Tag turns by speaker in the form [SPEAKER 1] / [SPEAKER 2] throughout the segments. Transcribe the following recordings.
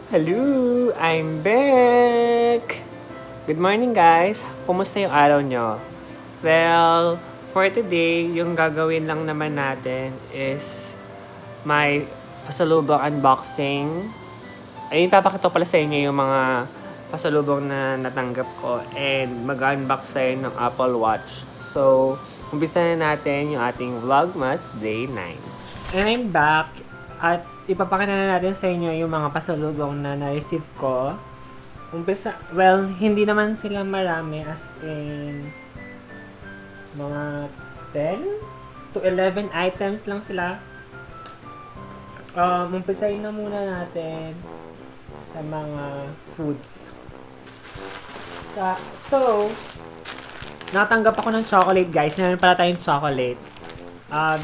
[SPEAKER 1] Hello! I'm back! Good morning guys! Kumusta yung araw nyo? Well, for today, yung gagawin lang naman natin is my pasalubong unboxing. Ayun, papakita pala sa inyo yung mga pasalubong na natanggap ko and mag-unbox tayo ng Apple Watch. So, umpisa na natin yung ating VlogMas Day 9. And I'm back at ipapakita na natin sa inyo yung mga pasalubong na na-receive ko. Umpisa, well, hindi naman sila marami as in mga 10 to 11 items lang sila. Umpisahin na muna natin sa mga foods. So, natanggap ako ng chocolate, guys. Meron pala tayong chocolate.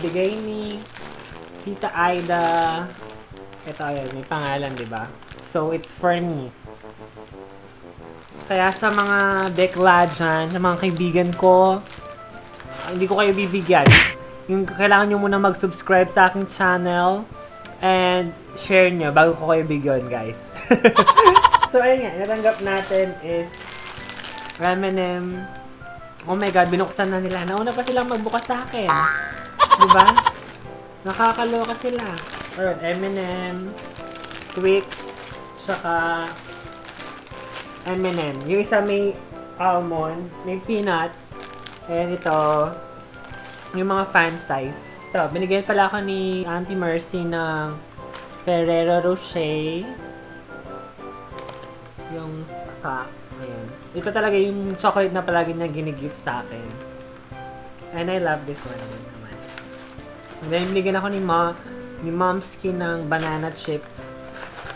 [SPEAKER 1] Bigay ni Tita Aida. Ito, ayan, may pangalan, di ba? So, it's for me. Kaya sa mga bekla dyan, sa mga kaibigan ko, hindi ko kayo bibigyan. Yung kailangan nyo muna mag-subscribe sa aking channel and share nyo bago ko kayo bigyan, guys. So, ayun nga, natanggap natin is M&M. Oh my God, binuksan na nila. Nauna pa silang magbukas sa akin. Diba? Nakakaloka sila. Alright, M&M, Twix, tsaka M&M. Yung isa may almond, may peanut, and ito, yung mga fan size. Ito, binigyan pala ako ni Auntie Mercy ng Ferrero Rocher. Yung saka, ayan. Ito talaga yung chocolate na palagi niya ginigift sa akin. And I love this one naman. And then, binigyan ako ni Momsky ng banana chips,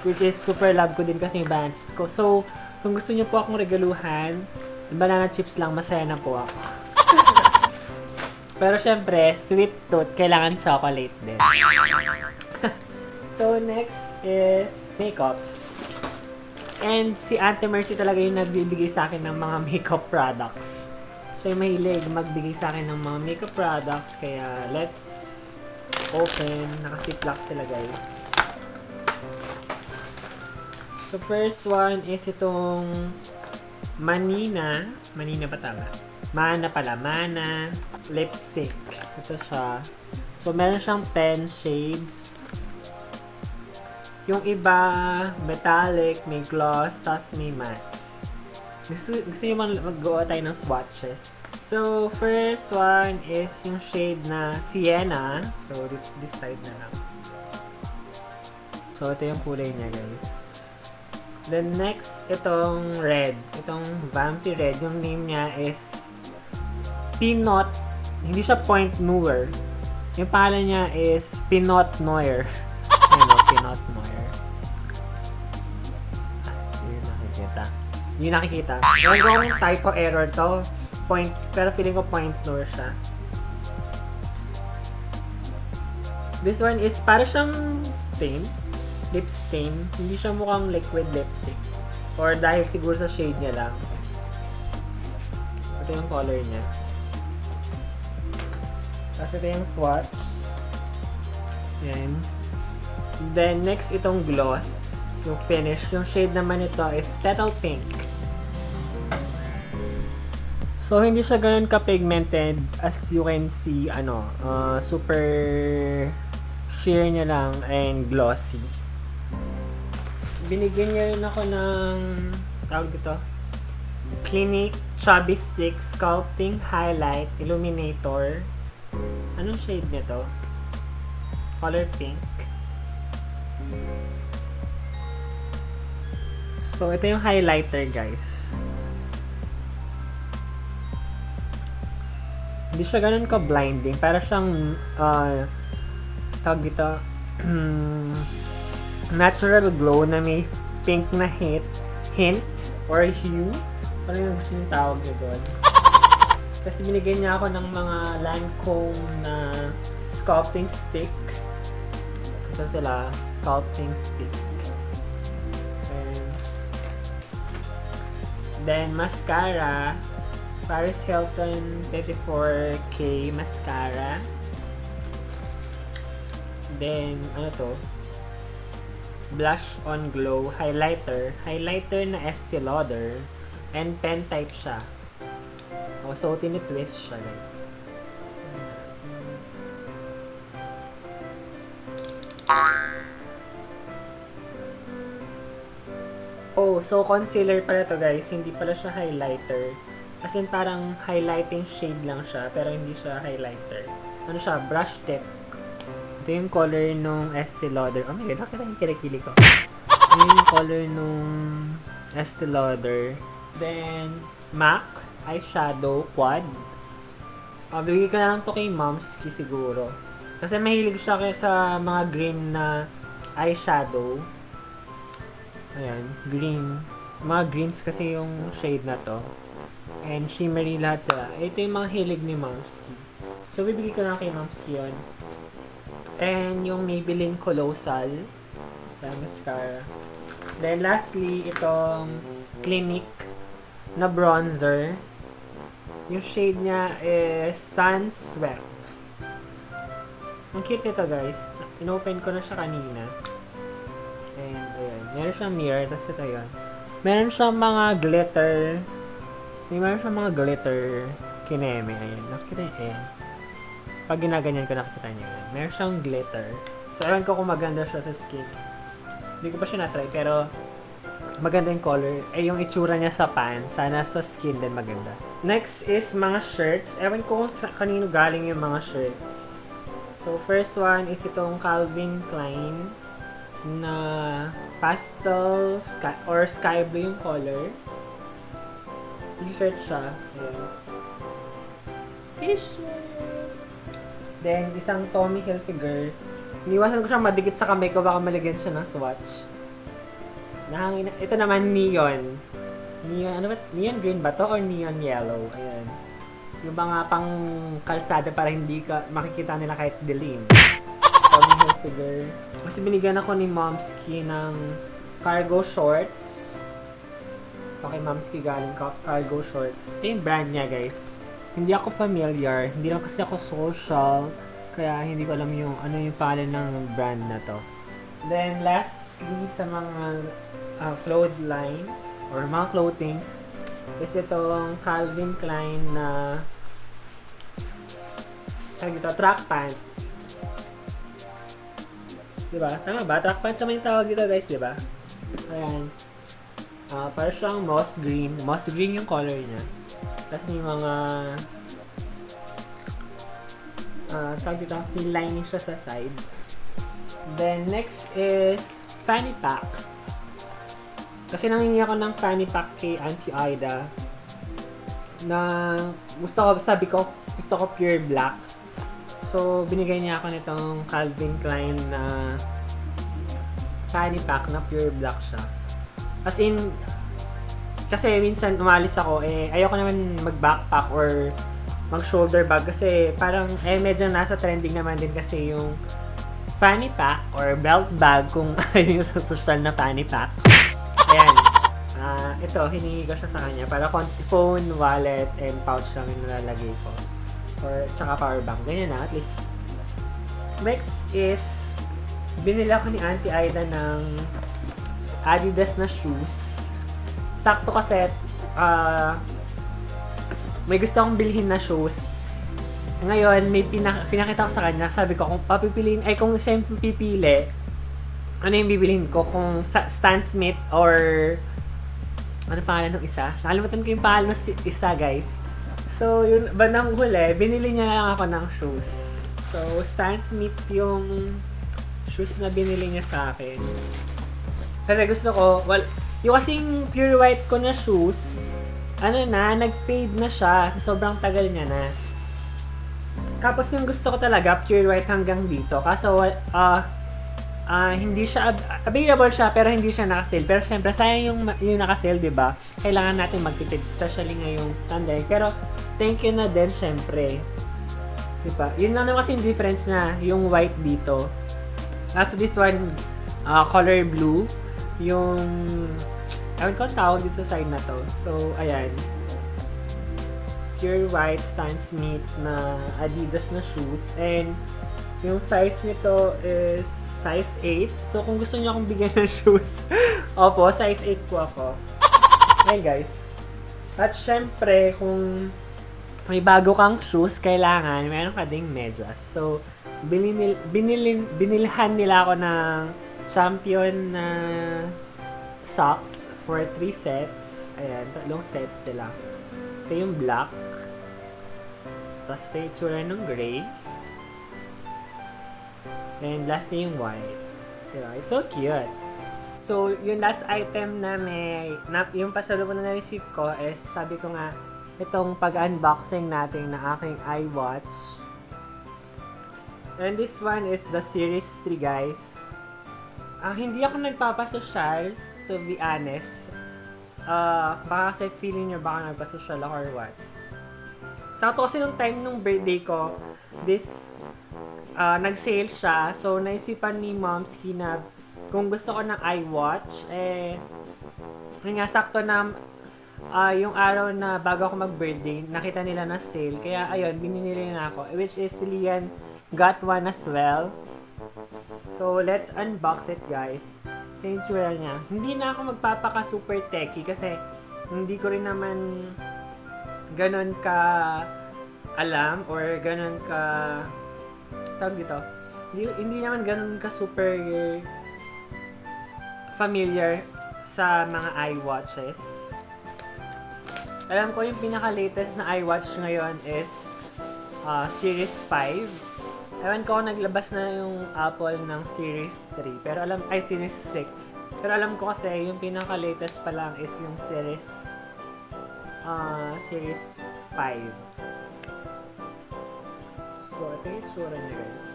[SPEAKER 1] which is super love ko din kasi yung banana chips ko. So, kung gusto niyo po akong regaluhan, banana chips lang, masaya na po ako. Pero syempre, sweet tooth, kailangan chocolate din. So, next is makeups. And si Auntie Mercy talaga yung nagbibigay sa akin ng mga makeup products. Siya yung mahilig magbigay sa akin ng mga makeup products, kaya let's open. Nakasiplak sila, guys. So, first one is itong Mana ba tama? Mana lipstick. Ito siya. So, meron siyang 10 shades. Yung iba, metallic, may gloss, tapos may mattes. Gusto nyo mag-go tayo ng swatches. So, first one is yung shade na Sienna. So, this side na lang. So, ito yung kulay niya, guys. Then, next, itong red. Itong Vampy Red. Yung name niya is Pinot. Hindi siya Point Noir. Yung pangalan niya is Pinot Noir. Ayun o, Pinot Noir. Yung nakikita. Yung typo error to. Point, pero feeling ko Point Noir siya. This one is para siyang stain. Lip stain. Hindi siya mukhang liquid lipstick. Or dahil siguro sa shade niya lang. Ito yung color niya. Tapos ito yung swatch. Yan. Then next itong gloss. Yung finish. Yung shade naman ito is Petal Pink. So, hindi siya ganun ka-pigmented as you can see, super sheer niya lang and glossy. Binigyan niya rin ako ng, tawag dito, Clinique Chubby Stick Sculpting Highlight Illuminator. Anong shade nito? Color pink. So, ito yung highlighter, guys. Hindi siya ganun ka-blinding. Para siyang, tawag dito, natural glow na may pink na hint or hue. Ano yung gusto yung tawag niyo doon? Kasi binigyan niya ako ng mga Lancome na sculpting stick. Ito sila, sculpting stick. And then, mascara. Paris Hilton 24K mascara. Then, ano to? Blush on Glow highlighter. Highlighter na Estee Lauder. And pen type siya. Oh, so, tinitwist siya, guys. Oh, so concealer pala to, guys. Hindi pala siya highlighter. As in, parang highlighting shade lang siya, pero hindi siya highlighter. Ano siya? Brush tip. Ito yung color nung Estee Lauder. Oh my God, nakita yung kilikili ko. Ito yung color nung Estee Lauder. Then, MAC eyeshadow quad. Bigay ko na lang to kay Momski siguro. Kasi mahilig siya sa mga green na eyeshadow. Ayan, green. Mga greens kasi yung shade na to. And shimmery lahat sila. Ito yung mga hilig ni Momski. So, bibigay ko na kay Momski yun. And yung Maybelline Colossal. Ayan, mascara. Then, lastly, itong Clinique na bronzer. Yung shade niya is Sun Swept. Ang cute nito, guys. Inopen ko na siya kanina. And, ayan. Meron siyang mirror. Tapos ito yun. Meron siyang mga glitter. Meron siyang mga glitter kineme. Ayan. Nakikita niyo, ayan. Pag ginaganyan ko, nakikita niyo yan. Meron siyang glitter. So, ewan ko kung maganda siya sa skin. Hindi ko pa siya na-try, pero maganda yung color. Yung itsura niya sa pan. Sana sa skin din maganda. Next is mga shirts. Ewan ko kung kanino galing yung mga shirts. So, first one is itong Calvin Klein na pastel or sky blue yung color. T-shirt siya. Ayan. T-shirt. Then, isang Tommy Hilfiger. Iniwasan ko siya madikit sa kamay ko. Baka malagyan siya ng swatch. Ito naman neon. Neon, ano ba? Neon green ba to? Or neon yellow? Ayan. Yung mga pang kalsada para hindi ka makikita nila kahit dilim. Tommy Hilfiger. Kasi binigyan ako ni Momski ng cargo shorts. Ito kay Momski galing cargo shorts. Ito yung brand niya, guys. Hindi ako familiar. Hindi lang kasi ako social. Kaya hindi ko alam yung ano yung pangalan ng brand na to. Then, lastly, sa mga clotheslines or mga clothings is itong Calvin Klein na track pants. Diba? Tama ba? Track pants naman yung tawag dito, guys, diba? Ayan. Parang siyang moss green. Moss green yung color niya. Tapos may mga tawag dito, may lining siya sa side. Then, next is fanny pack. Kasi nangingi ako ng fanny pack kay Auntie Aida na sabi ko, gusto ko pure black. So, binigay niya ako nitong Calvin Klein na fanny pack na pure black siya. As in, kasi minsan umalis ako, ayoko naman mag-backpack or mag-shoulder bag kasi parang, medyo nasa trending naman din kasi yung fanny pack or belt bag kung ayun yung sa social na fanny pack. Ayan. Ito, hiningi ko siya sa kanya para phone, wallet, and pouch lang yung nalalagay ko. Or, tsaka power bank. Ganyan na, at least. Next is, binili ako ni Auntie Aida ng Adidas na shoes. Sakto kasi, may gusto akong bilhin na shoes. Ngayon, may pinakita ko sa kanya. Sabi ko, kung kung siya yung pipili, ano yung bibilhin ko? Kung Stan Smith or ano pangalan ng isa? Nakalimutan ko yung pangalan ng isa, guys. So, yun, bandang huli, binili niya lang ako ng shoes. So, Stan Smith yung shoes na binili niya sa akin. Kasi gusto ko, yung kasing pure white ko na shoes, nag-fade na siya. So, sobrang tagal niya na. Tapos yung gusto ko talaga, pure white hanggang dito. Kaso, hindi siya, available siya, pero hindi siya naka-sale. Pero syempre, sayang yung naka-sale, diba? Kailangan natin magtipid, especially ngayong pandemic. Pero, thank you na din, syempre. Diba? Yun lang naman kasi yung difference na yung white dito. As this one, color blue. Yung, ewan ko ang tawag dito sa side na to. So, ayan. Pure white Stan Smith na Adidas na shoes. And, yung size nito is size 8. So, kung gusto niyo akong bigyan ng shoes, opo, size 8 po ako. Hey guys. At syempre, kung may bago kang shoes, kailangan meron ka ding medyas. So, binilhan nila ako ng champion na socks for 3 sets. Ayan, 3 sets sila. Ito yung black. Tapos ito yung tsura ng gray. And lastly yung white. Diba? It's so cute. So, yung last item na yung pasalubong na na-receive ko is, sabi ko nga, itong pag-unboxing natin na aking iWatch. And this one is the Series 3, guys. Hindi ako nagpapasosyal, to be honest. Baka kasi feeling nyo baka nagpasosyal ako or what. Sakto kasi nung time nung birthday ko, nag-sale siya. So, naisipan ni Momski na kung gusto ko ng iWatch, yun nga, sakto na yung araw na bago ako mag-birthday, nakita nila na sale. Kaya, ayun, binili na ako. Which is, Lian got one as well. So, let's unbox it, guys. Yung tsura niya. Hindi na ako magpapaka-super techy kasi hindi ko rin naman ganon ka alam or ganon ka tawag dito. Hindi naman ganon ka super familiar sa mga iWatches. Alam ko yung pinaka-latest na iWatch ngayon is Series 5. Ewan ko naglabas na yung Apple ng Series 3. Pero Series 6. Pero alam ko kasi yung pinaka-latest pa lang is yung Series 5. So, ito yung tsura niya, guys.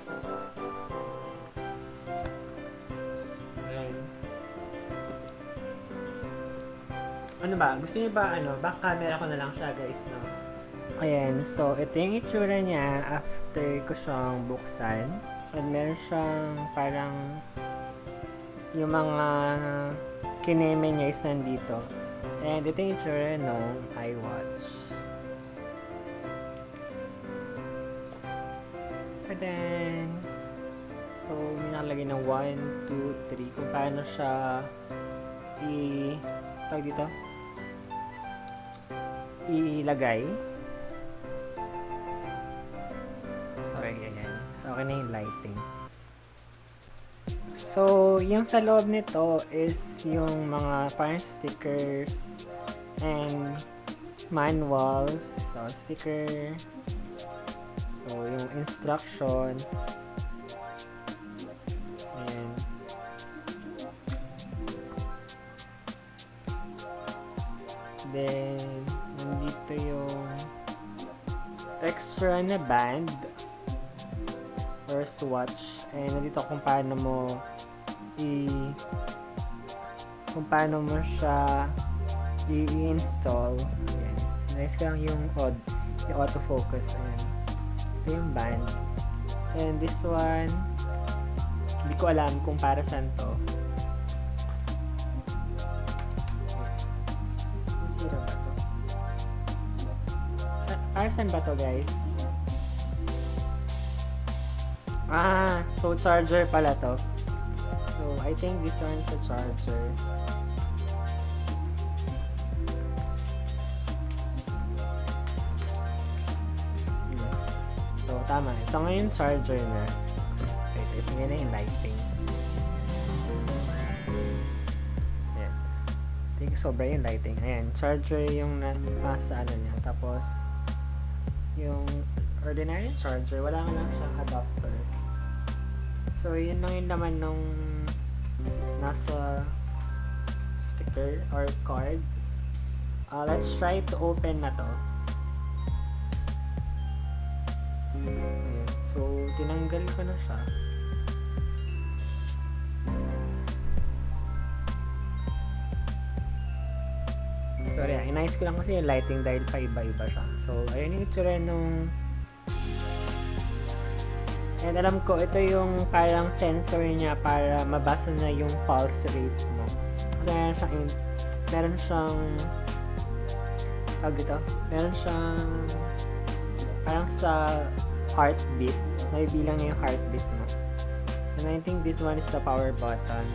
[SPEAKER 1] Ayan. Ano ba? Gusto niyo ba, back camera ko na lang siya, guys, no? Ayan. So, ito yung itsura niya after ko siyang buksan. And meron siyang parang yung mga kineme niya is nandito. And ito yung itsura ng iWatch. And then, so, may nakalagay ng 1, 2, 3 kung paano siya ilagay. Sorry, ganyan. So, okay na yung lighting. So, yung sa loob nito is yung mga parang stickers and manuals. So, sticker. So, yung instructions. Ayan. Then, nandito yung extra na band or swatch. And nandito kung paano mo siya i-install. Ayan. Nice ka lang yung autofocus. Ayan. Ito yung band. And this one, hindi ko alam kung para saan to. Zero ba to? Para saan ba to, guys? So charger pala to. So I think this one is the charger. So tama, ito ngayon charger na. Okay, ito nga na yung lighting. Ayan. I think sobra yung lighting. Ayan, charger yung nasa ano niya. Tapos yung ordinary charger, wala nga lang siyang adapter. So, yun lang yung laman nung nasa sticker or card. Let's try to open na to. Ayan. So, tinanggal ko na siya. Sorry, inayos ko lang kasi yung lighting dahil pa iba-iba siya. So, ayun yung itsura nung and alam ko, ito yung parang sensor niya para mabasa na yung pulse rate mo. Kasi meron siyang parang sa heartbeat. May bilang niya yung heartbeat mo. And And I think this one is the power button.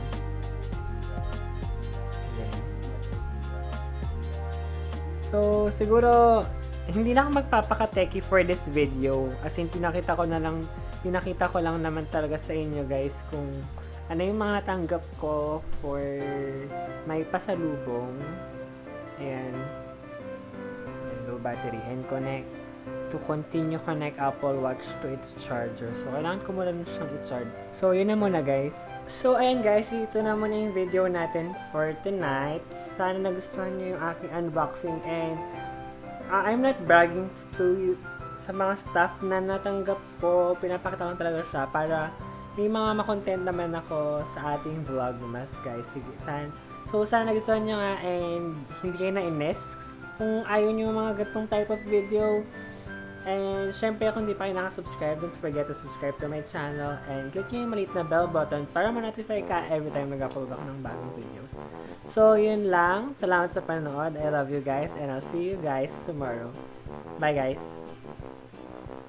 [SPEAKER 1] Ayan. So, siguro, hindi na ako magpapaka-techie for this video. As in, pinakita ko lang naman talaga sa inyo guys kung ano yung mga tanggap ko for may pasalubong. Ayan. Low battery and connect. To continue connect Apple Watch to its charger. So, kailangan ko muna siyang i-charge. So, yun na muna guys. So, ayan guys, ito na muna yung video natin for tonight. Sana nagustuhan nyo yung aking unboxing and I'm not bragging to you sa mga staff na natanggap ko. Pinapakita ko talaga siya para may mga makontent naman ako sa ating VlogMas guys. Sige, sana nagustuhan nyo nga and hindi kayo na-inis. Kung ayaw nyo mga gatong type of video, and syempre kung hindi pa kayo nakasubscribe, don't forget to subscribe to my channel and click nyo yung maliit na bell button para ma-notify ka every time nag-upload ako ng bagong videos. So, yun lang. Salamat sa panonood. I love you guys and I'll see you guys tomorrow. Bye guys!